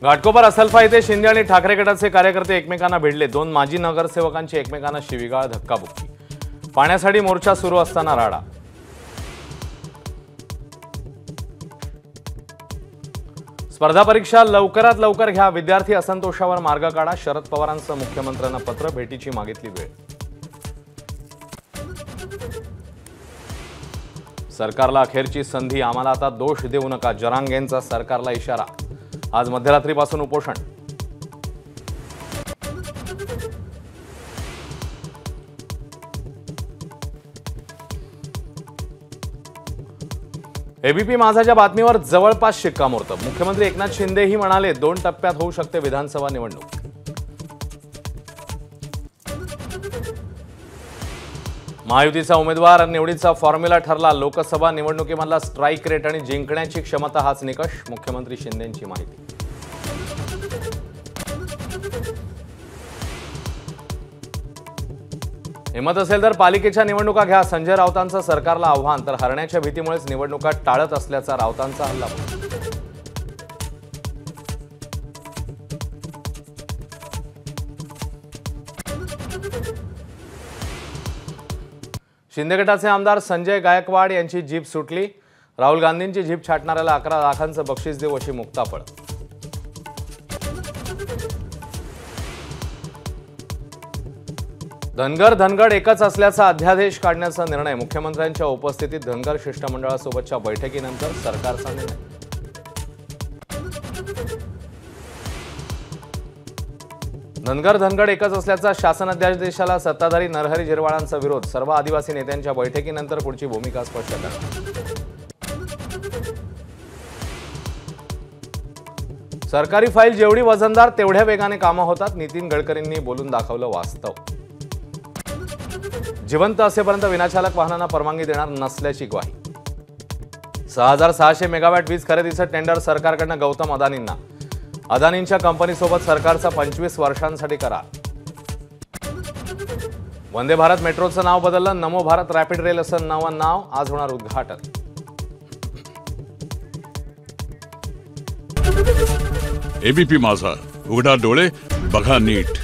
घाटकोपर असलफा येथे शिंदे आणि ठाकरे गटाचे कार्यकर्ते एकमेकांना भिडले। दोन माजी नगरसेवकांची एकमेकांना शिवीगाळ धक्काबुक्की। पाण्यासाठी मोर्चा सुरू असताना राडा। स्पर्धा परीक्षा लवकरात लवकर घ्या, विद्यार्थी असंतोषावर मार्ग काढा। शरद पवारांचं मुख्यमंत्र्यांना पत्र, भेटीची मागितली वेळ। सरकारला अखेरची संधी, आम्हाला आता दोष देऊ नका, जरांगेंचा सरकारला इशारा। आज मध्यरात्रीपासून उपोषण। एबीपी माझाच्या बातमीवर जवळपास शिक्कामोर्तब। मुख्यमंत्री एकनाथ शिंदेही म्हणाले 2 टप्प्यात होऊ शकते विधानसभा निवडणूक। महायुतीचा उमेदवार निवडीचा फॉर्म्युला ठरला। लोकसभा निवडणुकीमधला स्ट्राईक रेट आणि जिंकण्याची क्षमता हाच निकष। मुख्यमंत्री शिंदेंची माहिती। हिंमत असेल तर पालिकेच्या निवडणुका घ्या, संजय राऊतांचं सरकारला आव्हान। तर हरण्याच्या भीतीमुळेच निवडणुका टाळत असल्याचा राऊतांचा हल्ला। शिंदे गटाचे आमदार संजय गायकवाड यांची जीप सुटली। राहुल गांधींची जीप छाटणाऱ्याला 11 लाखांचं बक्षीस देऊ अशी मुक्ताफळ। धनगर एकच असल्याचा अध्यादेश काढण्याचा निर्णय। मुख्यमंत्र्यांच्या उपस्थितीत धनगर शिष्टमंडळासोबतच्या बैठकीनंतर सरकारचा निर्णय। धनगर एकच असल्याचा शासन अध्यादेशाला सत्ताधारी नरहरी झिरवाळांचा विरोध। सर्व आदिवासी नेत्यांच्या बैठकीनंतर पुढची भूमिका स्पष्ट करणार। सरकारी फाईल जेवढी वजनदार तेवढ्या वेगाने कामं होतात। नितीन गडकरींनी बोलून दाखवलं वास्तव। जिवंत असेपर्यंत विनाचालक वाहनांना परवानगी देणार नसल्याची ग्वाही। 6600 मेगावॅट वीज खरेदीचं टेंडर सरकारकडनं गौतम अदानींना। अदानींच्या कंपनीसोबत सरकारचा 25 वर्षांसाठी करार। वंदे भारत मेट्रोचं नाव बदललं, नमो भारत रॅपिड रेल असं नवं नाव। आज होणार उद्घाटन। एबीपी माझा, उघडा डोळे बघा नीट।